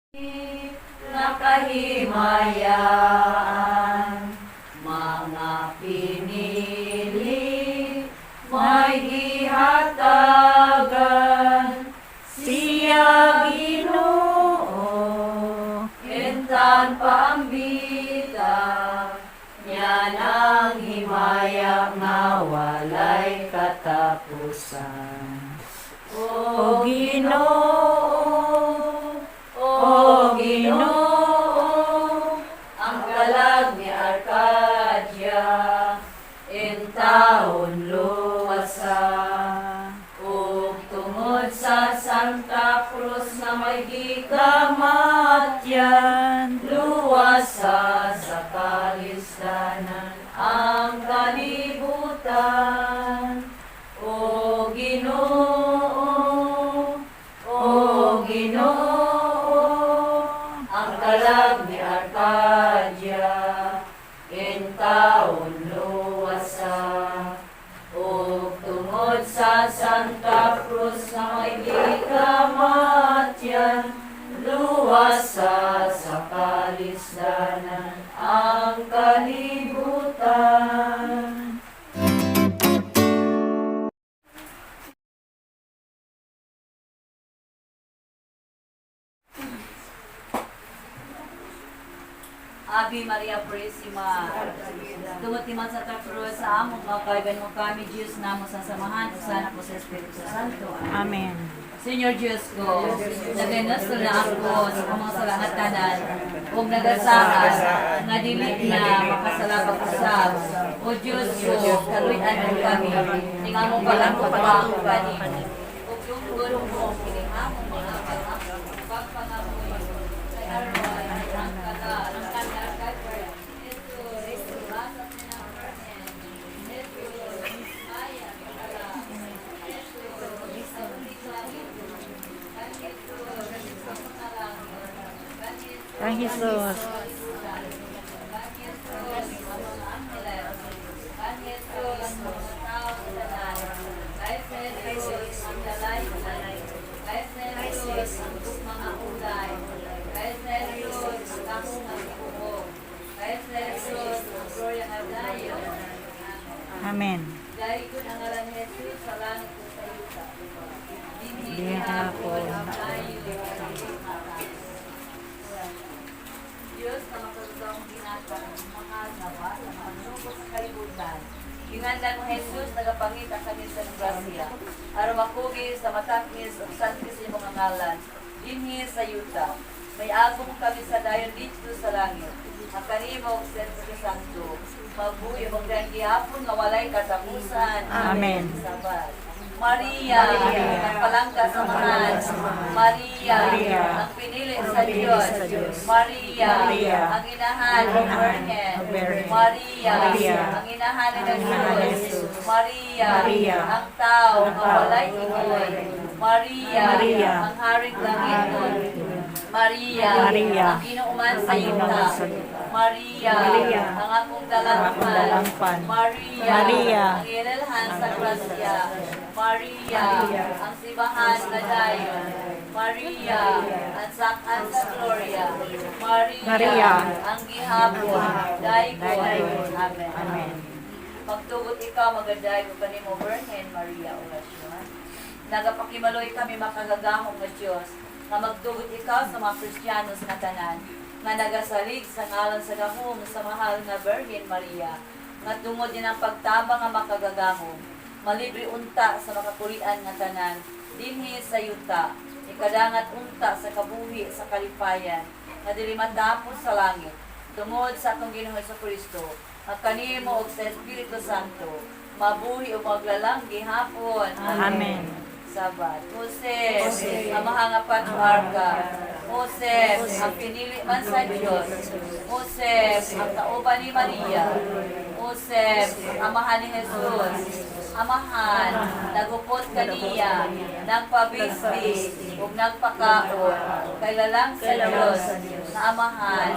Nakahimayan, mga pinili, may ihatagan, siya Ginoo, intan paambita, niya ang himaya nga walay katapusan. O Ginoo, O Ginoo, ang kalag ni Arcadia, in taon luwasa. O tungod sa Santa Cruz na may gikamatyan, luwasa sa kalisdanan ang kalibutan. O Ginoo, O Ginoo, ang kalag ni Arcadia, in taon luwasa. O tungod sa Santa Cruz na may gikamatyan, luwasa sa kalisdanan ang kalibutan. Ave Maria Purísima, tungod ti man sa Cruz sa among mga kaiban mo kami, Diyos namo sa samahan, usana po sa Espiritu Santo. Amen. Señor Diyos ko, naganas na ako sa mga salangatanan, huwag nagasaan, nga dili na makasalabag usab. O Diyos ko, kaluyan mo kami, tinga mo palang pagpapang kani. O yung gulong mo, kininga mo mga pagpangamoy, kay Arroy, ang kata, ang kanyar kagper, ito, rasat na permen, ito, maya, kala, Ang Jesus. Amen. Dahil ko na ngalan Jesus sa langit ko sa yuta. Hindi hapon. Diyos na mapagdaong ginatang mahal na ba sa mga lungkot sa kalibutan. Gingandan mo Jesus, nagapangita kami sa grasya. Araw makugi sa matakis o santis yung mga ngalan. Dinhi sa yuta. May agong kami sa dayon dito sa langit. Makanimo sa Espiritu Santo. Mabuyo magdang gihapon nga walay katapusan. Amen. Sabat. Maria, ang palangka sa mahal. Maria, ang pinili sa Diyos. Maria, ang inahan ng Virgin. Maria, ang inahan ng Diyos. Maria, ang tao ang walay ikoy. Maria, ang haring langiton. Maria, ang ginuuman sa yuta. Maria, ang akong dalangpan. Maria, ang inilhan sa grasya. Maria, ang sibahan na dayon. Maria, ang sakan sa gloria. Maria, ang gihapon. Dayon. Amen. Pagtugot ikaw, magaday ko kanimo, Virgin Maria, orasyon. Nagapakimaloy kami makagagamong na Diyos, na magtugot ikaw sa mga Kristiyanos na tanan, nga nagasalig sa ngalan sa gahom sa mahal na Virgin Maria, nga tungod din ang pagtabang nga makagagamong, malibre unta sa makapurian nga tanan, dinhi sa yuta, ikadangat unta sa kabuhi sa kalipayan, nga dili matapos sa langit, tungod sa atong Ginoong Jesucristo, at kanimo og sa Espiritu Santo, mabuhi o maglalang gihapon. Amen. Sabat. Jose, ang mahanga patriarka. Jose, ang pinili man sa Diyos. Jose, ang tauban ni Maria. Jose, ang amahan ni Jesus. Amahan, nagupot kaniya, nagpabisbi, ug nagpakaon, kailalang sa Diyos, na amahan,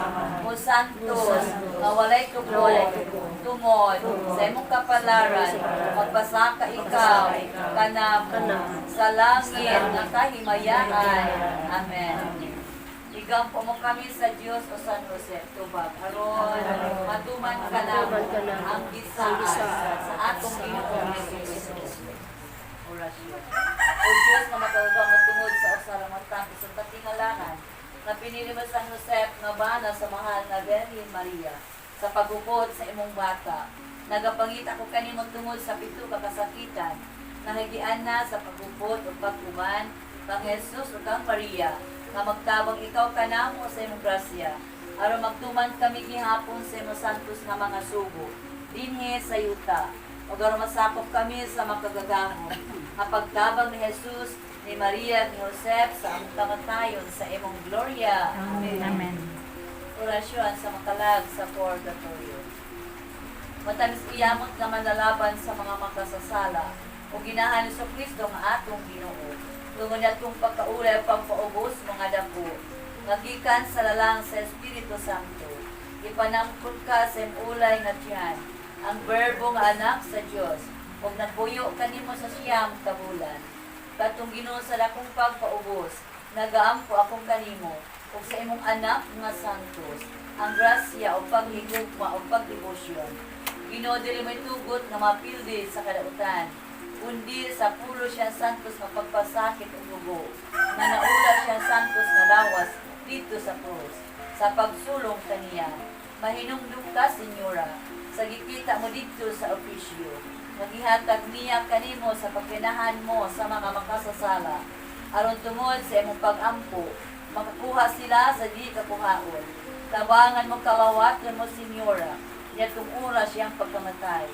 mo santos, na walay tugod, tungod, sa imong kapalaran, magpasaka ikaw, kanamo, sa langit, ng kahimayaan. Amen. Igampo mo kami sa Dios o San Jose, tubag. Aron, matuman ka na ang gisaan sa atong Ginoong Hesus. Orasyon. O Diyos na matawag mo tungod sa usarang matangko sa katingalangan, na pinili mo San Jose nga bana sa mahal na Virgin Maria, sa pagupod sa imong bata. Nagapangita ko kanimo tungod sa pito ka kasakitan, nahigian na sa pagupod o pagkuman, kang Jesus o kang Maria, nga magtabang ikaw kanamo sa imong grasya, aron magtuman kami gihapon sa imong santos nga mga sugo, dinhi sa yuta, o aron masakop kami sa makagagahon, nga pagtabang ni Jesus, ni Maria, ni Joseph, sa among kamatayon sa imong gloria. Amen. Amen. Orasyon sa makalag sa purgatorio. Matamis iyamot nga manlalaban sa mga makasasala, o ginahan ni Kristo nga atong Ginoo. Tungod atong pagkaulay o pagpaubos mga dako, nagikan sa lalang sa Espiritu Santo. Ipanangkot ka sa ulay nga tiyan, ang verbo nga anak sa Dios, ug nagbuyo kanimo sa siyam ka bulan. Katong Ginoo sa dakong pagpaubos, nagaampo akong kanimo, ug sa imong anak nga santos, ang grasya o paghigugma o pagdebosyon. Ginoo dili may tugot nga mapildi sa kadautan, kundi sa pulo siya santos nga pagpasakit ug dugo, nga naula siya santos nga lawas dito sa krus, sa pagsulong kaniya. Mahinungdog ka, Senyora, sa gikita mo dito sa opisyo. Magihatag niya kanimo sa pagkinahan mo sa mga makasasala. Aron tungod sa imong pag-ampo, makakuha sila sa di kakuhaon. Tabangan mo kawawaton mo, Senyora, nitong oras siyang pagkamatay.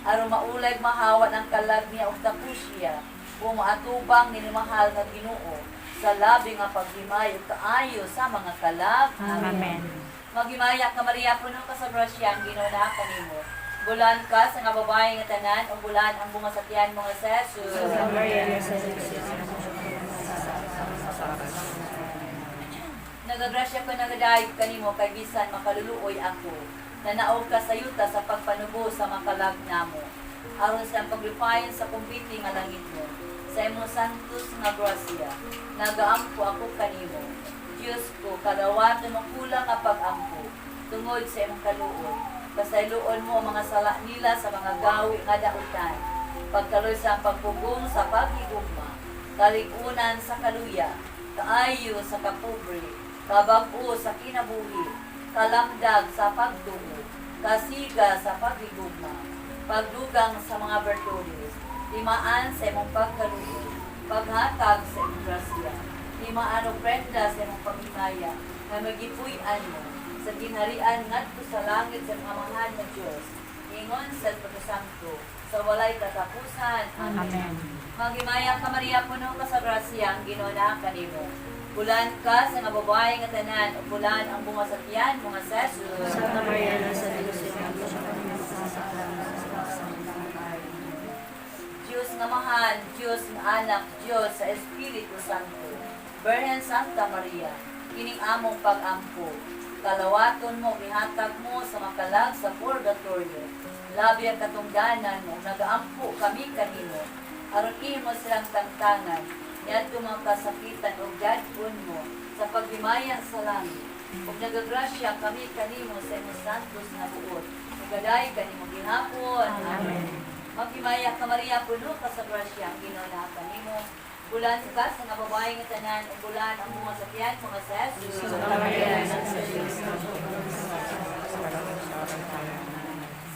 Aron maulag mahawa ng kalag niya o tapusya, kung maatubang mahal na Ginoo, sa labi nga paghimay o kaayo sa mga kalag. Amen. Maghimaya ka, Maria, puno ka sa grasya, ang Ginoo na kanimo. Bulan ka sa nga babae nga tanan, o bulan ang bunga sa tiyan mo nga sa Jesus. Nagagrasya ko nagadayag kanimo, kay bisan makaluluoy ako. Nanaog ka sa yuta sa pagpanubo sa makalag namo. Aron sa paglipayan sa kumbiti nga langit mo. Sa imong santos nga grasya, nagaampo ako kanimo. Diyos ko, kadawaton mo kulang nga pag-ampo, tungod sa imong kaluoy. Kasayloon mo ang mga sala nila sa mga gawi nga dautan. Pagkaloy sa pagpugong sa paghigugma, kaligunan sa kaluya, kaayo sa kapobre, kabag-o sa kinabuhi, kalamdag sa pagtungo, kasiga sa paghigugma, pagdugang sa mga virtudes, limaan sa imong pagkaluoy, paghatag sa imong grasya, limaan o prenda sa imong pamimaya, na magipuy-an mo, sa ginharian ngadto sa langit sa mga mahal na Diyos, ingon sa Espiritu Santo, sa walay katapusan. Amen. Maghimaya ka, Maria, puno ka sa grasya, ang Ginoo na kanimo. Bulan ka sa nga babae nga tanan, o bulan ang bunga sa tiyan, mga sa Jesus. Santa Maria sa Diyos, Diyos nga mahal, Diyos nga anak, Diyos sa Espiritu Santo. Birhen Santa Maria, kining among pag-ampo. Kalawaton mo, ihatag mo sa makalag sa purgatorio. Labi ang katungdanan mo, nagaampo kami kanino. Aron imo silang tangtangan, yadto mga kasakitan o gadpon mo, sa paghimaya sa langit. Ug nagagrasya kami kanimo sa imong santos nga buot. Ugaday kanimo gihapon. Amen. Maghimaya ka, Maria, puno ka sa grasya, ang Ginoo na kanimo. Bulan ka sa nga babae nga tanan, o bulan ang mga sa tiyan, mga sa Jesus. Santa Maria sa Diyos,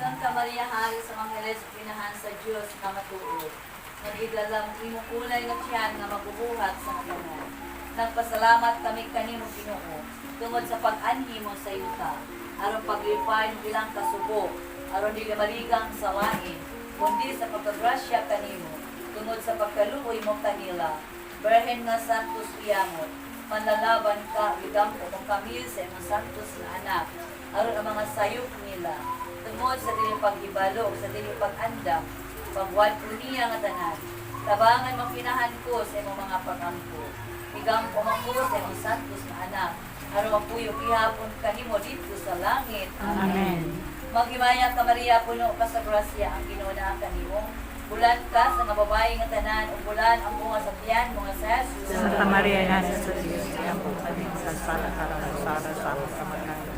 Santa Maria, hari sa mga heles, pinahan sa Diyos na matuod. Nagidlalang imong kulay nga tiyan nga magbubuhat sa mga. Nagpasalamat kami kanimo, Ginoo, tungod sa pag-anhi mo sa yuta, aron paglipay bilang kasubo, aron di maligang sa lain, kundi sa pagkagrasya kanimo, tungod sa pagkaluoy mo kanila. Birhen nga santos iyamot, manlalaban ka, igampo mo kami sa imong santos na anak, aron ang mga sayop nila, tungod sa dili paghibalo, sa dili pag-andam, pagwad ko niya nga tanan. Tabangan mo pinahan ko sa imong mga pag-ampo. Igampo mo ko sa imong santos na anak, aron mapuyo ihapon kanimo dito sa langit. Amen. Maghimaya ka, Maria, puno ka sa grasya, ang Ginoo na kanimo. Bulan ka sa nga babae nga tanan, ug bulan ang bunga sa tiyan mga sa Jesus. Santa Maria, Ina sa Diyos, kaya po kami kasala karang sara sa among kamatayon.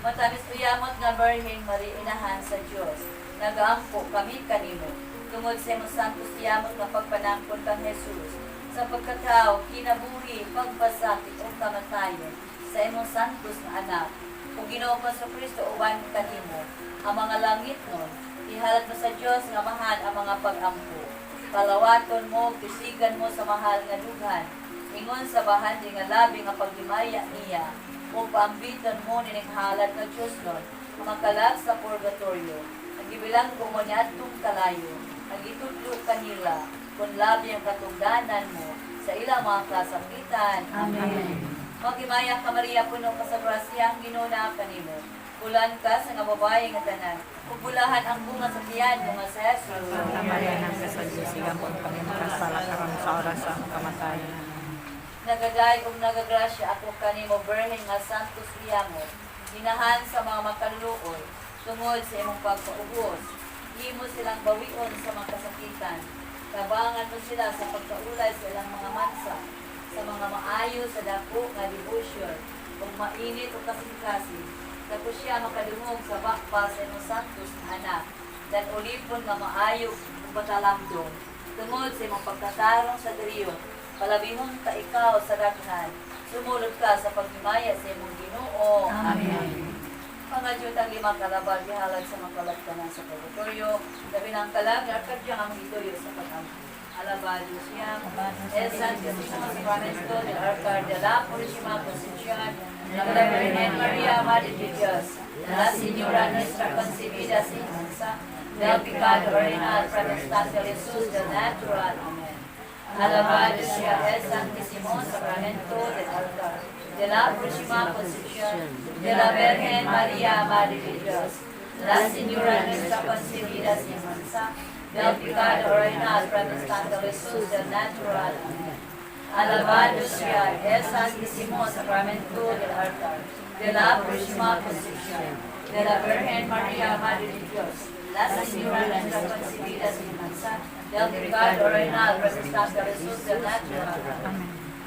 Matamis uyamot nga Birhen Maria, inahan sa Dios. Nagaampo kami kanimo. Tungod sa imong santos uyamot nga pagpanangkon kang Jesus. Sa pagkatao, kinabuhi, pagpasakit o kamatayon sa imong santos nga anak. Kung Ginoo pa sa Kristo uban kanimo, ang mga langit nun, ihalad mo sa Dios nga mahal ang mga pag-ampo. Palawaton mo, pisigan mo sa mahal nga dughan. Ingon sa bahandi nga labi nga paglimaya niya, o paambitan mo nining halad nga Dios nun, makalag sa purgatorio. Nagibilanggo mo niya atong kalayo, nagitudlo kanila, kung labi ang katungdanan mo sa ilang mga kasakitan. Amen. Magimaya ka Maria, puno ka sa grasya, ang Ginoo na kanimo. Bulan ka sa nga babae nga tanan, ug bulahan ang bunga sa tiyan mo nga sa Jesus. Santa Maria, Ina sa Diyos, kaya po kami kasala karang sara sa among kamatayon. Nagaday ug nagagrasya ako kanimo, Birhen nga santos uyamot, hinahan sa mga makaluluoy, tungod sa imong pagpaubos. Imo silang bawion sa mga kasakitan. Tabangan mo sila sa pagkaulay sa ilang mga mansa, sa mga maayo sa dako nga debosyon, kung mainit o kasing-kasing, tapos siya makadungog sa bakpa sa imong santos na anak, dan ulipon nga maayo ug batalamdong, tungod sa imong pagkatarong sa diriyon, palabihon ka ikaw sa daghan, sumulod ka sa paghimaya sa imong Ginoo. Amen. Pangadyot ang limang kalabal, ihalad sa mga kalagtanan sa purgatorio, labi ng kalag, arkadyang ang ituyo sa pag-ampo. Alabado siya, El Santísimo Sacramento del Altar de la Purísima Concepción, de la Virgen María, Madre de Dios, de la Señora nuestra concebida sin mancha, del pecado original protestante de Jesús del natural. Amén. Alabado sea el Santísimo Sacramento del Altar de la Purísima Concepción, de la Virgen María, Madre de Dios, de la Señora nuestra concebida sin mancha, del pecado original protestante de Jesús del natural. Amén. Alabado sea el Santísimo Sacramento del Altar de la Purísima Concepción, de la Virgen María, Madre de Dios, la Señora nuestra concebida sin mancha, del pecado original protestante de Jesús del natural.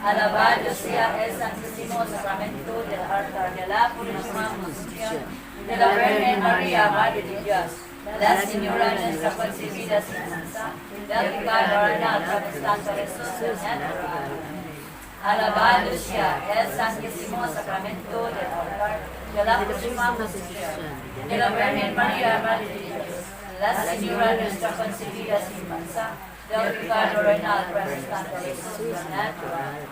Alabado sea el Santísimo Sacramento del Altar de la Purísima Concepción, de la Virgen María, Madre de Dios, la Señora nuestra concebida sin mancha, del pecado original protestante de Jesús del natural. Alabado sea el Santísimo Sacramento del Altar de la Purísima Concepción, de la Virgen María, Madre de Dios, la Señora nuestra concebida sin mancha, del pecado original protestante de Jesús del natural.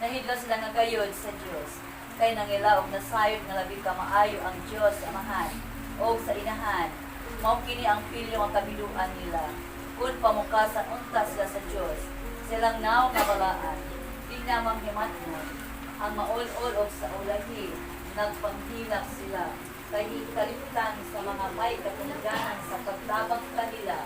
Nahidlo sila nga gayod sa Dios, kay nangilaog na sayod nga labi ka maayo ang Dios sa amahan o sa inahan, mao kini ang pilyo nga kabiluan nila. Kung pamukasan unta sila sa Dios, silang naong nabalaan, di namang himat mo, ang maul-ul o sa ulahi, nagpanghilak sila, kay ikalimutan sa mga may katungganan sa pagtabang kanila,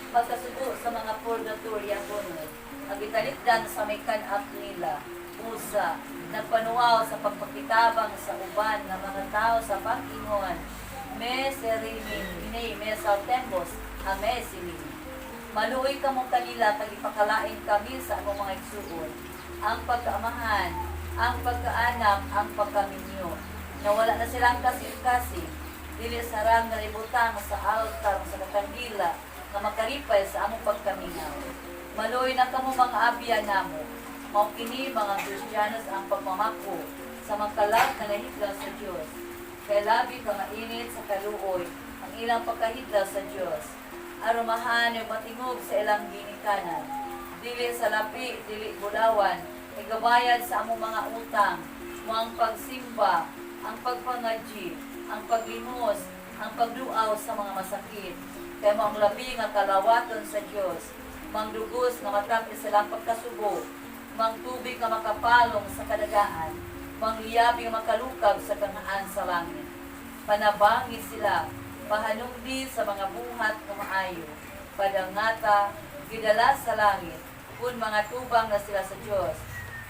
pagkasubo sa mga purgatoria punod, agitalikdan sa may kanap nila, usa, nagpanuaw sa pagpakitabang sa uban ng mga tao sa Panginoon, me serimin, inay me saltembos, ame simin. Maluoy ka mong kanila, tagipakalain kami sa among mga igsuon, ang pagkaamahan, ang pagkaanak, ang pagkaminyo. Nawala na silang kasing-kasing, dili sarang nalibutang sa altar sa kakandila, na makaripay sa among pagkaminaw. Maluoy na kamo mga abya namo, mao kini mga Kristiyanos ang pagmamako sa makalag na nahidlaw sa Dios. Kay labi ka mainit sa kaluoy ang ilang pagkahidlaw sa Dios. Arumahan yung matingog sa ilang ginikanan. Dili sa lapi, dili bulawan, igabayad sa among mga utang, muang pagsimba, ang pagpangadji, ang paglimos, ang pagluaw sa mga masakit. Kay mo ang labi nga kalawaton sa Dios, mangdugos nga matapis silang pagkasubo, mang tubig nga makapalong sa kadagaan, mangliyabi nga makalukab sa kanaan sa langit. Panabangis sila, pahanungdi sa mga buhat nga maayo, padangata, gidala sa langit, kun mga tubang na sila sa Dios.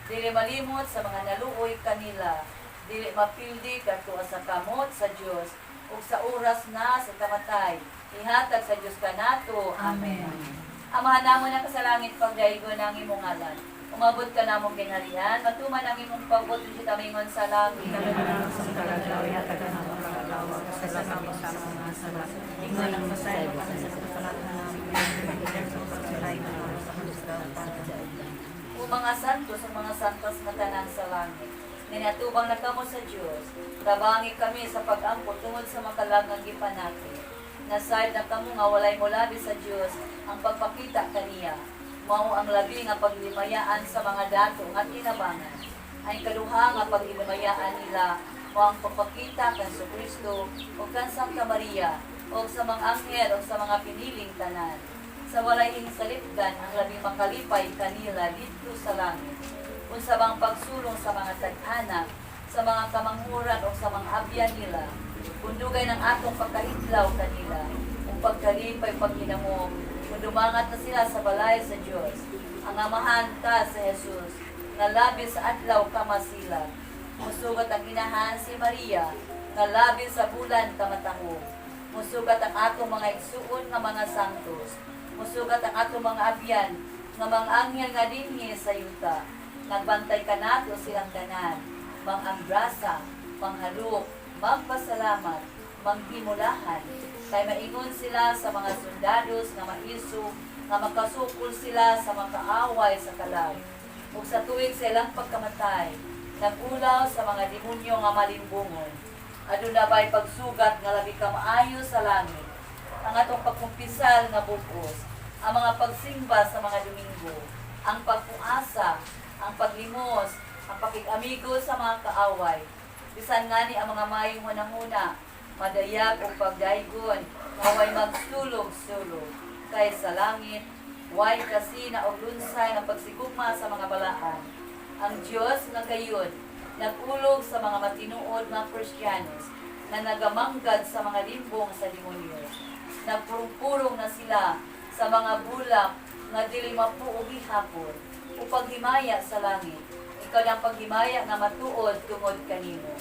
Dili malimot sa mga naluoy kanila, dili mapildi kadto sa kamot sa Dios, ug sa oras na sa kamatay. Ihatag sa Dios kanato. Amen. Amahan namon na kasalangit pagdaigo ng imong ngalan. Umabot ka namong kinharian, matuman ang imong pagbuti sa tamingon sa langit. O mga santos, ang mga santos na tanan sa langit. Ninatubang na kamo sa Diyos. Tabangi kami sa pag-ampot tungod sa makalagang gipanati. Nasayad na kamo nga walay mulabi sa Diyos ang pagpakita kaniya. Mao ang labi nga paglimayaan sa mga dato nga tinabangan. Ay kaduha nga paglimayaan nila mao ang pagpakita kan Kristo o kan Santa Maria o sa mga anghel o sa mga piniling tanan. Sa walay salipgan ang labi makalipay kanila dito sa langit. Unsa bang pagsulong sa mga tag-anak, sa mga kamanghuran o sa mga abyan nila, kundugay ng atong pagkahidlaw kanila, kung pagkalipay paghinamong, kung dumangat na sila sa balay sa Diyos, ang amahan ta sa Jesus, nga labi sa adlaw kamasilag, musugat ang inahan si Maria, nga labi sa bulan kamataho, musugat ang atong mga igsuon nga mga santos, musugat ang atong mga abyan, nga mga anghel nga dinhi sa yuta, nagbantay ka nato silang tanan, mang-ambrasa, manghaluk, magpasalamat, manghimulahan, kay maingon sila sa mga sundados nga maiso, nga makasukol sila sa mga kaaway sa kalag. Ug sa tuwig sa ilang pagkamatay, nagulaw sa mga demonyo nga malimbungon. Aduna ba'y pagsugat nga labi ka maayo sa langit, ang atong pagkumpisal nga bugos, ang mga pagsimba sa mga Domingo, ang pagpuasa, ang paglimos, ang pakikamigo sa mga kaaway. Bisan nga ni ang mga mayong hunahuna, madayag o pagdaygon, maway magsulog-sulog. Kay sa langit, way kasina o lunsay nga pagsigugma sa mga balaan. Ang Diyos nga gayon, nagulog sa mga matinuod nga Kristiyanos, na nagamanggad sa mga limbong sa demonyo. Nagpurong-purong na sila sa mga bulak nga dili mapuog gihapon, upang himaya sa langit. Ikaw ang paghimaya nga matuod tungod kanimo.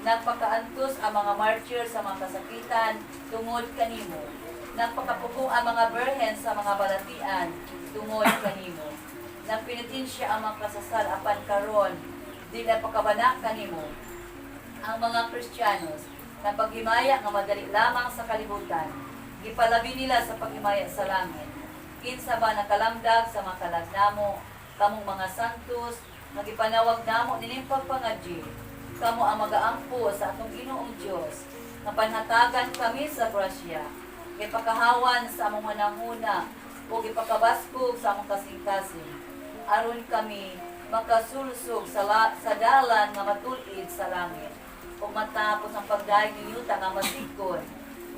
Nagpakaantos ang mga martyr sa mga kasakitan tungod kanimo. Nagpakapuko ang mga berhen sa mga balatian tungod kanimo. Nagpinitinsya ang mga kasasal apan karon, di na pakabanak kanimo. Ang mga Kristiyanos, nagpaghimaya nga madali lamang sa kalibutan, gipalabi nila sa paghimaya sa langit. Kinsa ba nakalamdag sa mga kalagnamo, kamong mga santos, nagipanawag namo nining pagpangadji. Kamo ang magaampo sa atong Ginoong Dios, nga panhatagan kami sa grasya. Gipakahawan sa among manahuna o gipakabaskog sa among kasing-kasing. Aron kami makasulsog sa dalan nga matulid sa langit. Kung matapos ang pagdaig ni yuta nga masikon,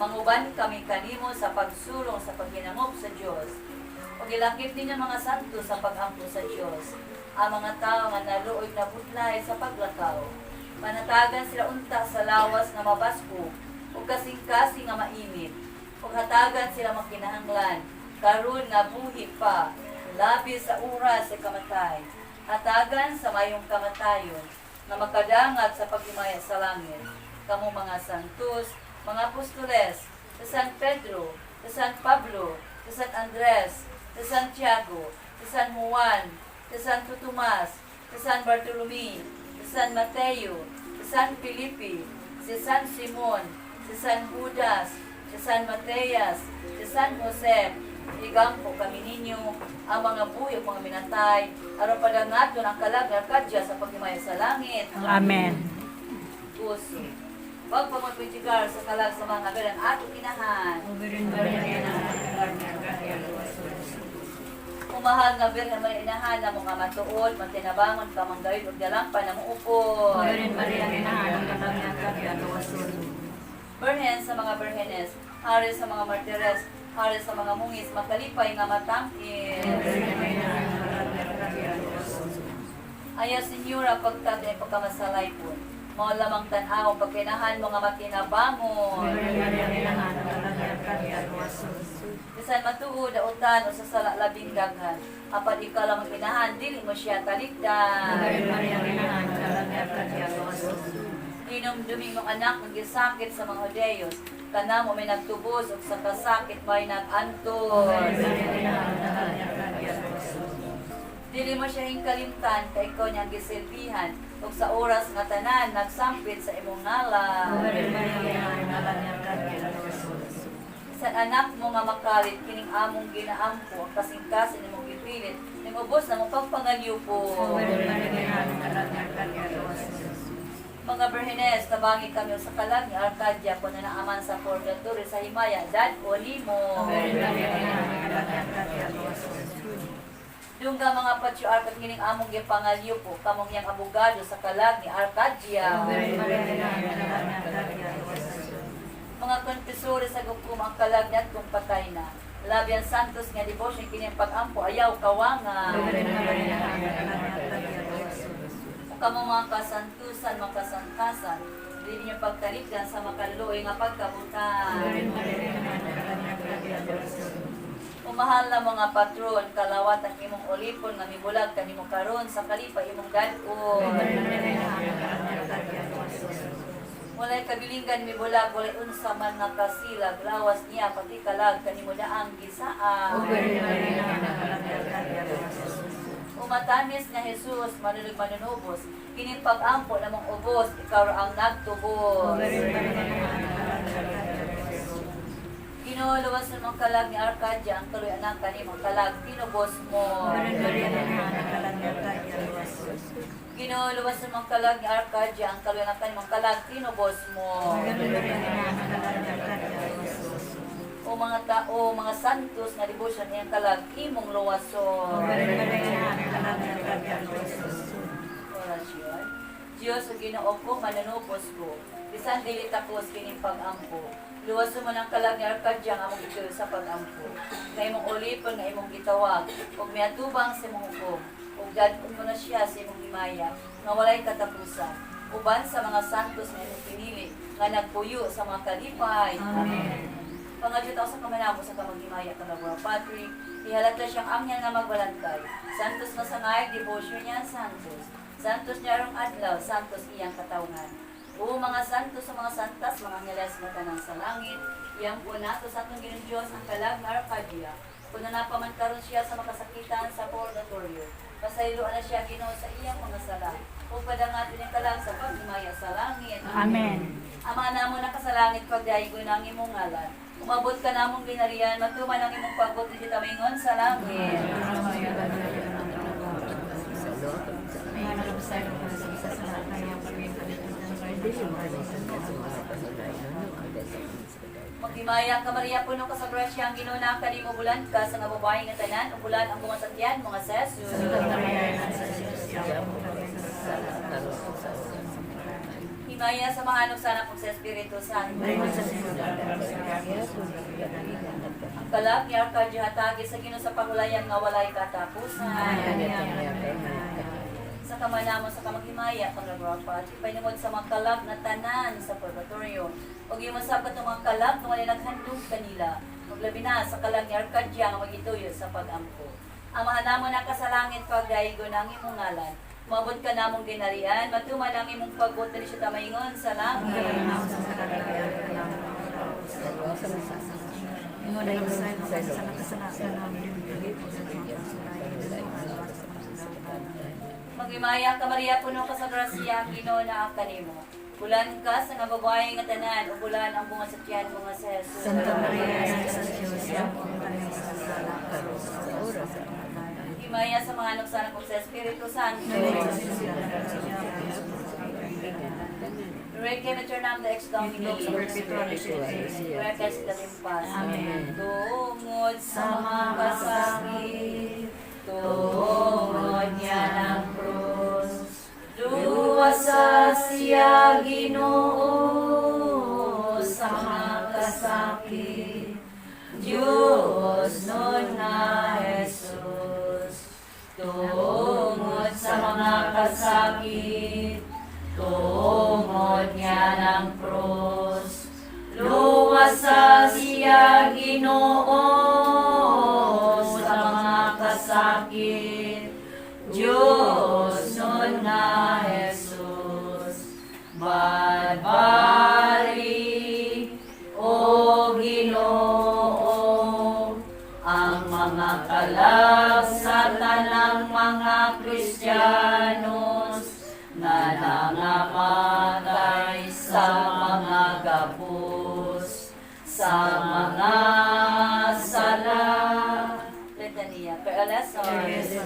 manguban kami kanimo sa pagsulong sa paghinangop sa Dios. O gilakip ninyo mga santo sa pag-ampo sa Diyos, ang mga tao nga naluoy na butlay sa paglakaw. Panatagan sila unta sa lawas nga mabasko, o kasing-kasing nga mainit, o hatagan sila makinahanglan, karon nga buhi pa, labi sa oras sa kamatay. Hatagan sa mayong kamatayon, na makadangat sa paghimaya sa langit. Kamu mga santos, mga apostoles, sa San Pedro, sa San Pablo, sa San Andres, sa Santiago, sa San Juan, sa Santo Tomas, sa San Bartolome, sa San Mateo, sa San Felipe, sa San Simon, sa San Judas, sa San Mateas, sa San Jose, igampo kami ninyo ang mga buhi, mga minatay, aron padangaton ang kalag nga kadya sa paghimaya sa langit. Amen. Puso. Wag pa magpitigar sa kalag sa mga berang ato kinahan. Umahal nga Birhen Maria inahan na mga matuod, matinabangon, kamanggayon, ug dalampan na muupod. Birhen sa mga Birhenes, hari sa mga martires, hari sa mga mungis, makalipay nga matangkil. Aya Senyora, pagtatay pagkamasalay po. Mao lamang tan-aw pagkinahan mga matinabangon. Bisan matuod utan o sa sala labing daghan, apan ikaw lamang inahan dili mo siya talikdan. Hinumdumi mong anak ng gisakit sa mga Hudeyos, kanamo may nagtubos ug sa kasakit may nag-antor. Dili mo siya hingkalimtan kay ikaw niyang gisilbihan ug sa oras nga tanan nagsampit sa imong ngalan. Sa anak mo nga makalit kining among ginaampo ang kasing-kasing imong gipilit ning ubos na mong pagpangalyo po. Mga Berhenes, tabangi kami sa kalag ni Arcadia kung nanaaman sa purgatory sa Himaya, dad o limo. Dungga mga patriarch at kining among gipangalyo po, kamong yang abogado sa kalag ni Arcadia. Mga konfesores sa gukom ang kalag niya kung patay na. Labian Santos nga devotion kining pag-ampo ayaw kawanga. Kamo mga kasantusan, mga kasantasan, dili niyo pagkaligdan sa makaluoy nga pagkabutan. Umahal na mga patron, kalawat ang imong ulipon nga mibulag kanimo karon sa kalipa imong dad-o. Walay kabilingan mibulag, walay unsa man nga kasilag, lawas niya pati kalag kanimo daang gisaa. Umatamis nga Jesus, manulog manunubos, kining pag-ampo namang ubos, ikaw ra ang nagtubos. Ginuluwas sa mga kalag ni Arcadia, ang tuloy anang kanimong kalag, tinubos mo. Ginuluwas sa mga kalag ni Arcadia, ang tuloy anang kanimong kalag, tinubos mo. O mga tao, mga santos nga devotion iyang kalag, imong luwason. Orasyon. Diyos o Ginoo ko, manunubos ko. Bisan dili takos kining pag-ampo. Luwason mo ng kalag ni Arcadia nga among ituloy sa pag-ampo. Nga imong ulipon nga imong gitawag. Ug miatubang sa imong hukom. Ug dadon mo na siya sa imong himaya. Nga walay katapusan. Uban sa mga santos nga imong pinili. Nga nagpuyo sa mga kalipay. Amen. Pangadyo tao sa kamanamo sa kamaghimaya ka na mga Patrick, ihalata siyang anghel nga magbalantay. Santos na sangay, devotion niya santos. Santos niya arong adlaw, santos iyang katawhan. O mga santos sa mga santas, mga angeles mata ng sa langit, iyang punato sa atong Ginoong Diyos ang kalag na Arcadia. Kung napaman karon siya sa makasakitan sa purgatorio, pasayloan na siya Ginoo sa iyang mga sala. O padangatin ang kalag sa paghimaya sa langit. Amen. Ama namo na kasalangit pagdaigo ng imong ngalan. Umabot ka namong ginarian, matuman ang imong pagbuot di tamingon sa langit. Magimaya ka Maria, puno ka sa grasya, ang Ginoo na kanimo bulan ka sa nga babae nga tanan, ubulan ang bunga sa tiyan mga Jesus. Himaya sa mga anong sana kung sa Espiritu Santo. Ang kalag ni Arcadia hatagi sa Ginoo sa pagulayan nga walay katapusan. Sa kamanamo sa kamaghimaya pangagropa, ipinungod sa mga kalag na tanan sa purgatorio. Ug imo sabat ng mga kalag nga walay naghandog kanila. Ug labi na sa kalag ni Arcadia nga magituyo sa pag-ampo. Amahan namo na kasalangit pagdaigo ng imong ngalan. Mabot ka namong ginarian, matuman ang imong pagbuot na siya tamaingon sa langit. Magimaya ka Maria, puno ka sa grasya, Ginoo na ang kanimo. Bulan ka sa nga babae nga tanan, o bulan ang bunga sa tiyan mo nga sa Jesus. Santa Maria, sa Diyos, Himaya sa mga anak sana kung sa Espiritu Santo. Requiem eternam de ex Domini. Requiem sa limpas. Tungod sa mga kasakit, tungod niya ng krus, luwasa siya Ginoo sa mga kasakit. Diyos nun na Jesus, tungod sa mga kasakit, tungod niya ng krus, luwasa siya Ginoo sa mga kasakit. Diyos nun na Jesus, Badbari, O Ginoo, ang mga kalag sa tanang mga Kristiyanos nga nangamatay sa mga gabos, sa mga sala. Litania, per lesson,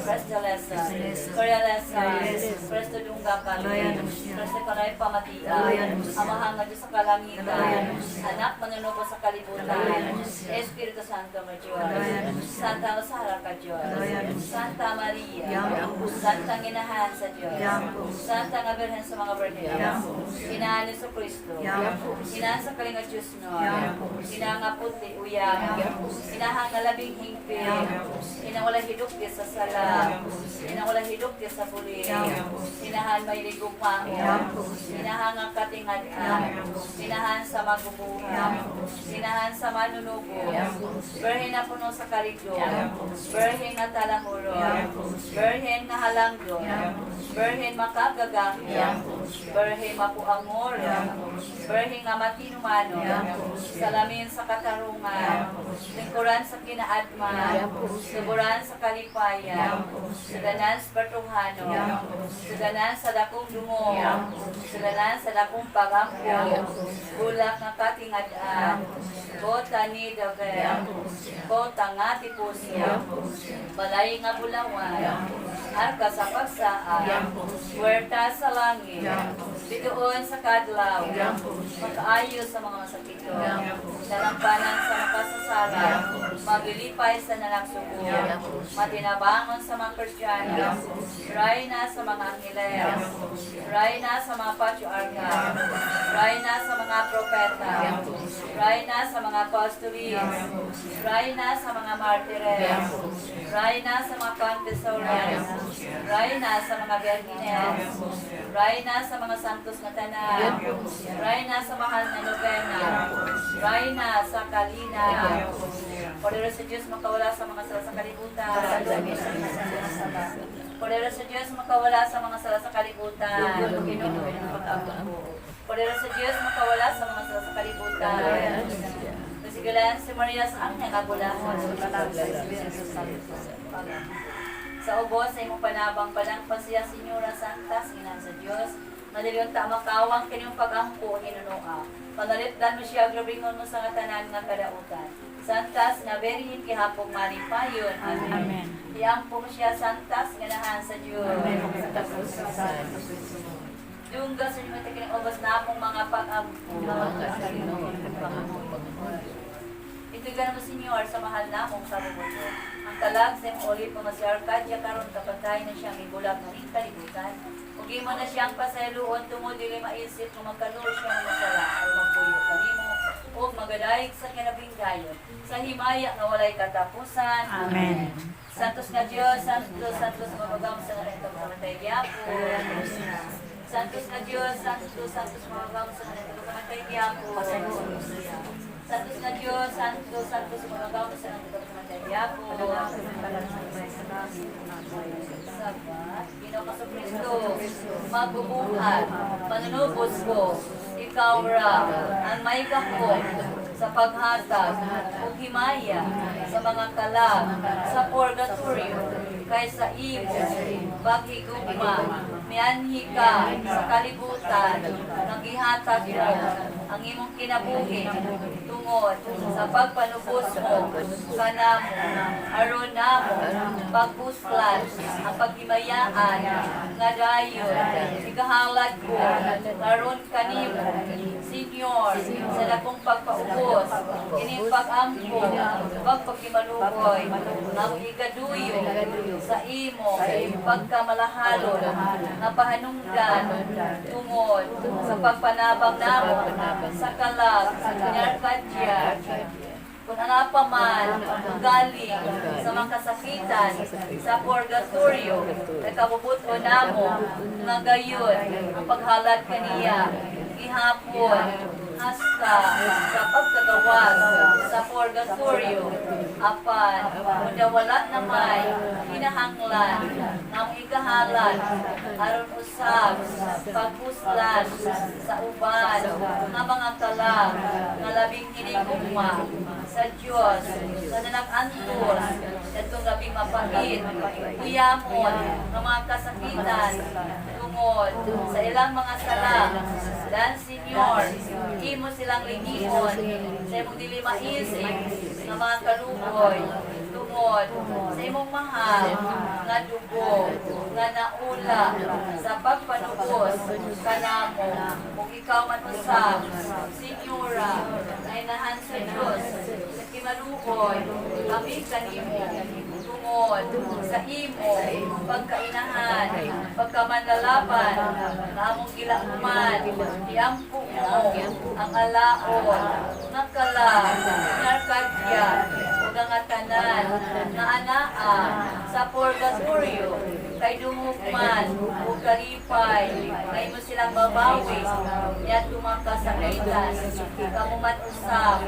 presto lesson, Korea lesson, presto dunggakan, presto kanay pamatia, amahang nga Diyos sa kalangitan, anak manunuko sa kalibutan, Espiritu Santo mo Diyos, Santa Rosara ka Diyos, Santa Maria, Santa Nginahan sa Diyos, Santa nga Birhen sa mga Birhen, Inahan ni Kristo, Inahan sa kalinga Diyos no, Inahan nga puti uyang, Inahan nga labing hingpil, Inang wala hiduk di sa sala, inang wala hiduk di sa puli, inahan may ligugmao, inahan ang katingadan, inahan sa magubuhan, inahan sa manunugo, berhen na puno sa karigo, berhen na talahuro, berhen na halanggo, berhen makagagangya, berhen mapuangor, berhen nga matinumano, salamin sa katarungan, lingkuran sa kinaadman, suburan sa kalipayan, sudanan sa pertunghano, sudanan sa dakong dungo, sudanan sa dakong pagampo, bulak na katingadaan, bota ni Davel, bota nga tipusya, balay nga bulawan, arka sa pagsaan, puwerta sa langit, bituon sa kadlaw, makaayos sa mga masakito, nalampanan sa makasasara, maglilipay sa nalagsugo, matinabangon sa mga Kristiyano, ray na sa mga angiles, ray na sa mga patriarka, ray na sa mga propeta, ray na sa mga apostolis, ray na sa mga martires, ray na sa mga confessores, ray na sa mga virgines, ray na sa mga santos na tanan, ray na sa mahal na novena, ray na sa kalina, Poderoso sa Diyos makawala sa mga sala sa kalibutan. Poderoso sa Diyos makawala sa mga sala sa kalibutan. Poderoso sa Diyos makawala sa mga sala sa kalibutan. Nasigalan si Maria sa ang nangagulahan. Sa ubos sa imong panabang palang pasiya Senyora Santa, Sinan sa Diyos, madaliyon tama kawang kanyang pag-angko hinunoa. Panalitdan mo siya, grabingon mo sa tanan nga kadautan. Santas na berihin kihapong malipayon. Amen. Iampo mo siya, Santas, ganahan sa Diyos. Dungga sa inyo takin obas na akong mga pag-ampo. Ito ganun mo, Senyor, sa mahal na mong sabubuto. Ang talag sa iyong ulit mo si Arcadia karon kapatay na siyang ibulag ng kalibutan. Huwag mo na siyang pasaluon, tumudili maisip kung magkaluos siya ng masala o magpuyo kanimo o magadaig sa kinabing gayon. Sa himaya na walay katapusan. Amen. Santos nga Diyos, Santos, Santos, mamagam sa narito sa matay Diapo. Santos nga Diyos, Santos, Santos, mamagam sa narito sa matay Diapo. Santos nga Diyos, Santos, Santos, mamagam sa narito sa matay Diapo. Sabat, Ginoo ka sa Kristo, magbubuhat, manunubos ko, ikaw ra, ang may gahom sa paghatag o himaya sa mga kalag sa purgatorio, kaysa imo, paghigugma, mianhi ka sa kalibutan, nang ihatag mo ang imong kinabuhi tungod sa pagpanubos mo kanamo, aron namo pagpuslan ang paghimayaan nga dayon igahalad ko aron kanimo, Senyor, sa dakong pagpaubos kining pag-ampo pagpakimalukoy ang igaduyo sa imo pagkamalahalon nga pahanungdan tungod sa pagpanabang namo sa kalag ni Arcadia. Kung ano pa man galing sa mga kasakitan sa purgatorio, nakabubuto namo nga gayon ang paghalad kaniya ihapon hasta sa pagkagawas sa purgatorio, apan kundi wala na may hinahanglan ng ikahalan aron usab pagpuslan sa uban nga mga kalag nga labing hinigugma sa Dios nga nanag-antos itong labing mapait uyamon nga mga kasakitan tungod sa ilang mga sala. Dan Senyor, imo silang lingion sa imong dili maisip nga mga kalugoy tungod sa imong mahal nga dugo nga naula sa pagpanubos kanamo kung ikaw man usab Senyora na inahan sa Dios sa kimaluoy kami kanimo tungod sa imo pagkainahan pagkamanlalaban na among gilakuman iampo mo ang alaon nga kalag nga Arcadia ug ang tanan nga anaa sa purgatorio kay dumugman ug kalipay nga imo silang babawi niya tumakasakitan kamuman usab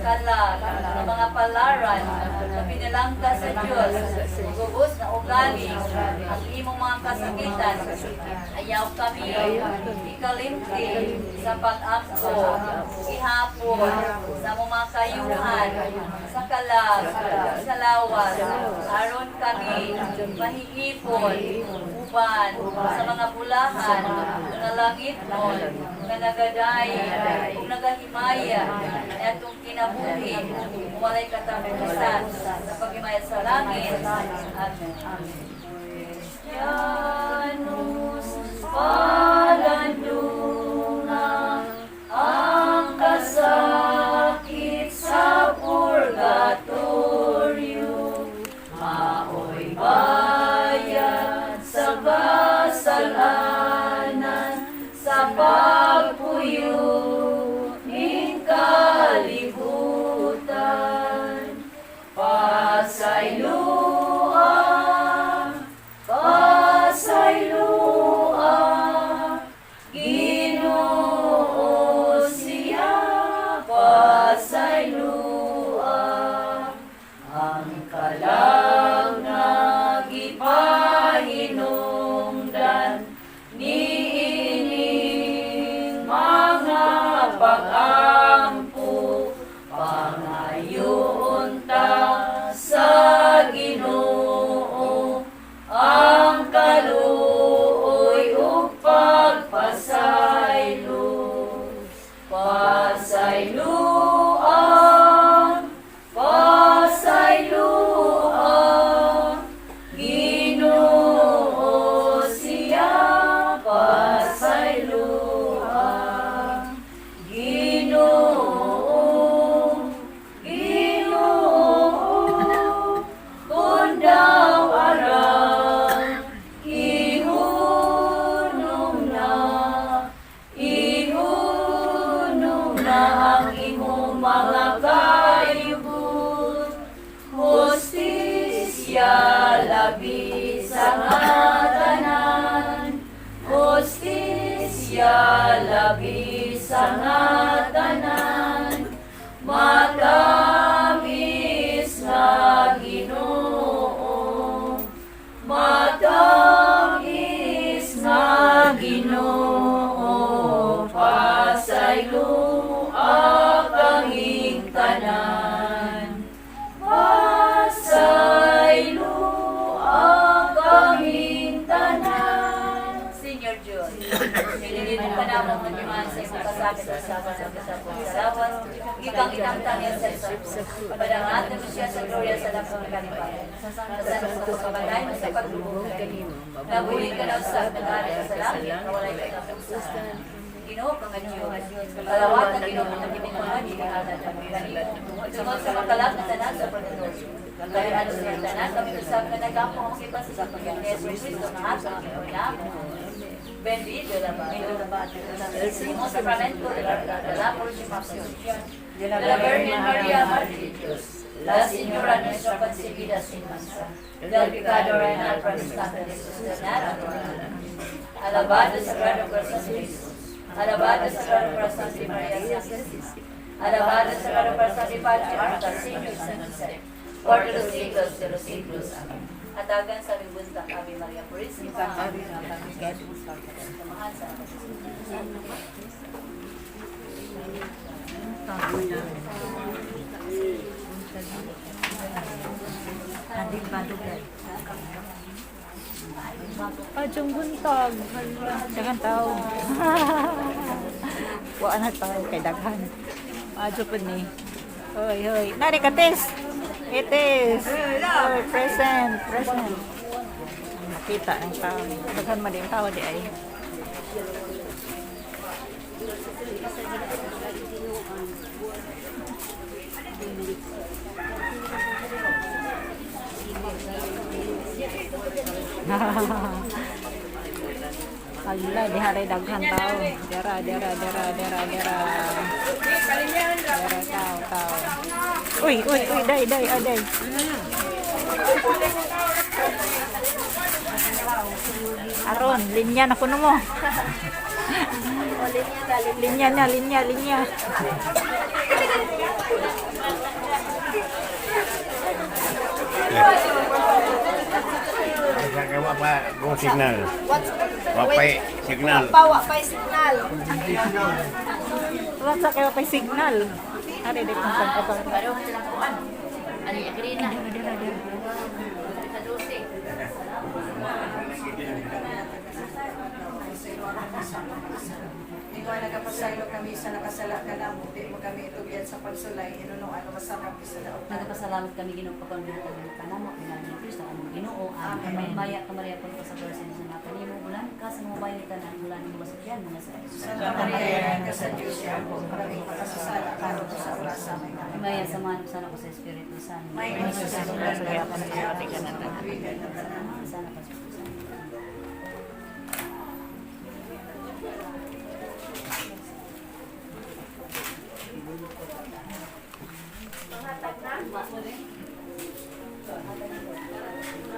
kalag nga mga palaran na pinalangka sa Dios gubos na ugali ang imong mga kasakitan ayaw kami ikalimti sa pag-ampo ihapon sa mga kayuhan sa kalag sa lawas aron kami mahihipon uban sa mga bulahan nga langit mo nga nagaday ug nagahimaya atong kinabuhi walay katapusan sa paghimaya sa langit. Amen. Janus palandunga ang kasakit sa purgatorio maoy bayad sa kasalanan sa pagpuyo ning kalibutan pasaylua Ginoo siya pasaylua ang kalag na gipahinungdan niining mga pag-ampo pangayoon ta sa Ginoo ang kaluoy ug pagpasaylo pasayloang Ginoo siya pasayloang Ginoo kung daw arang ihunong na ang imong mga kayubot hostisya labi sa ngatanan hostisya labi sa ngatanan matamis nga Ginoo matamis nga Ginoo pasaylo akanging tanan pasaylo akanging tanan. Senior Diyos, nililinin ka na ang mga sa isang kasakit at sa pagsasawas ikang itamtang yan sa isang padangatan mo siya sa gloria sa lapang kalipan sa pagkabatay mo sa paglubog nabuhin ka na usap nag-ari sa langit na walay katapusan Ginoo kang Diyos kalawatan Ginoo kang Panginoon di ka ada tungod sa makalag na tanan sa purgatorio kaya ano siya tanan kami usap na nagapo ang kipas sa pagkain ni Jesus Cristo na atang Ginoo bendito la Padre el sacramento de la purificación de la Virgen María Madre de Dios la Señora nuestra concebida sin mancha del pecado renal por el Santo de Jesús de Nazaret alabado sagrado corazón de Jesús Alabado Sagrado Corazón de María Santísima. Alabado Sagrado Corazón de Fatima, Señor San José. Por los siglos de los siglos. Amén. Hatagan sa ribunta kami Maria Purísima. Samahan sa Adik badugay. Pajong buntag. Jangan tahu. Wa na tahu kay daghan. Ajo pud ni. Hoy, hoy. Nari ka tes. Itis. Hoy, present. Makita ang tao. Daghan man din tao di ay. Hala, di haray daghan tao. Dera. Dera tao. Uy, day. Aron, linya na kuno mo. Linya. Kaya wapa go signal. Wapay signal. Wapay signal. Wasa kayo pa signal. Ari di kung saan ka. Ano yung green na? Ikaw nagapasaylo kami sa nakasala ka na mo, di mo kami itugyan sa pagsulay, inunong ano masarap sa daog. Nagpasalamat kami Ginoo pagkanutan ng kanamo pinali ni Kristo among Ginoo. Amen. Maya ka Maria pagka sa presensya sa nakanimo ulan ka sa mga bayan ka ng ulan mo masakyan mga sa Jesus. Santa Maria, ka sa Diyos yan po, maraming pakasasala, karon sa oras sa may namin. Maya samahan ko sana ko sa Espiritu Santo. May nagsasalunan Sa kaya pa sa ating kanatan. tuwigan ng tanan. Sana pa sa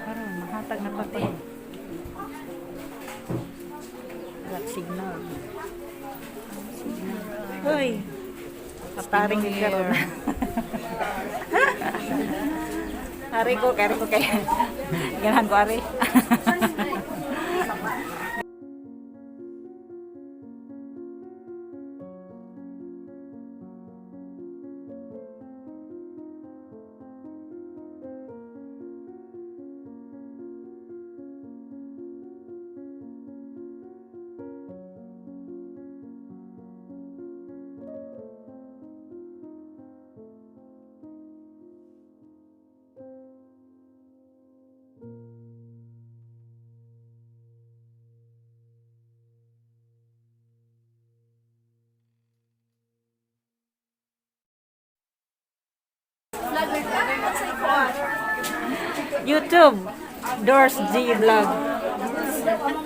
Parang mahatag na pati. Got signal. Hoy! Paparing yung karoon. Ari ko kay. Ganahan ko ari. YouTube, Doors G Vlog.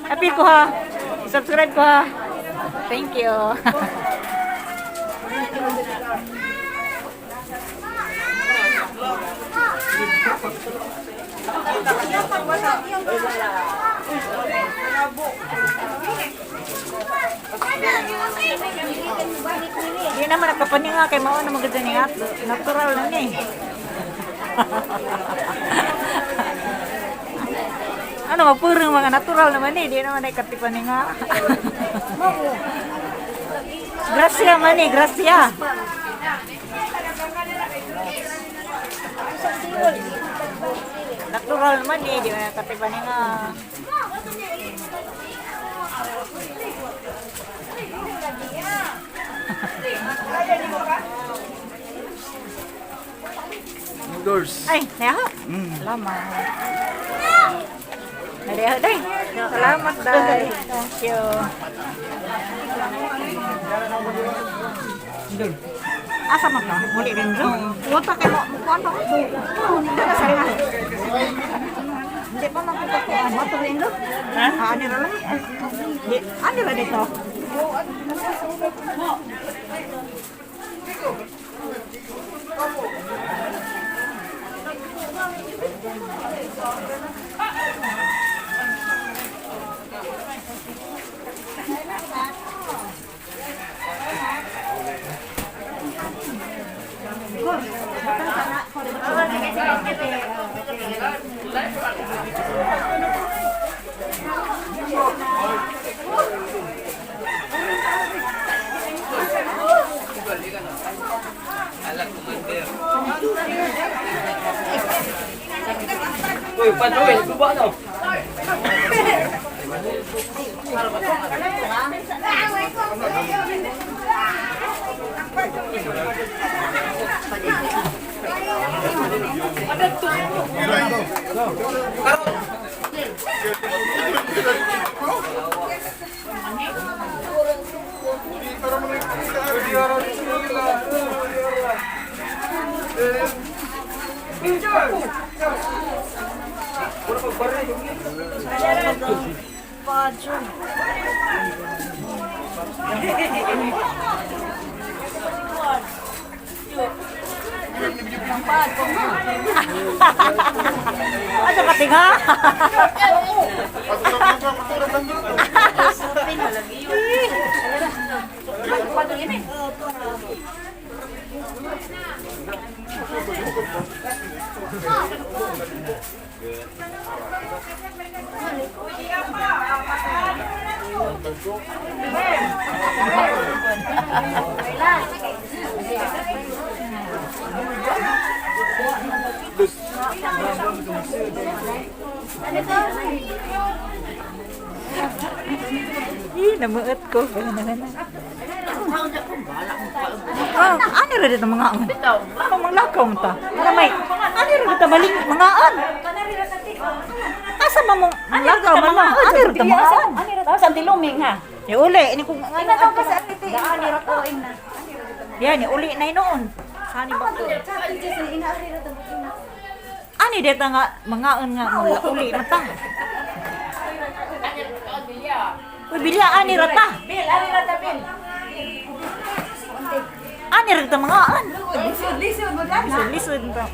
Appeal ko ha. Subscribe ko ha. Thank you. Di naman nagpapaninga kay mao na maganda niya. Natural lang eh. Ano, magpurang mga natural naman eh. Di naman ay katipaninga. Gracia man eh, gracia. Natural naman eh, di naman ay katipaninga. Doors. Ay, neha. Salamat. Neha, day. Salamat, day. Thank you. Asa man ka? Muli rin doon. Wata kayo. Kuhan pa ko. Hindi pa magkukuhan. Wata rin doon. Ha? Ani rin lang. Ani rin dito. Ano ka tinga? Namuot ko. Ano rin dito mga an? Ano mga lakaw mo ta? Ano may? Ano rin dito maling mga an? Asa ba mo? Ano lakaw mo na? Ano rin dito mga an? Ano rin sa tiluming ha? Uli, ini kung ano? Ina daw ka sa atiti. Daan ni Ratoing na. Yan, uli na noon. Sani ba ko? Ani dito nga mga an nga mula uli na ta. Uy, bilya, ani rata. Bil, ano rin ta Bil? Ani rata mga an. Lisod mo lang ha? Lisod ba?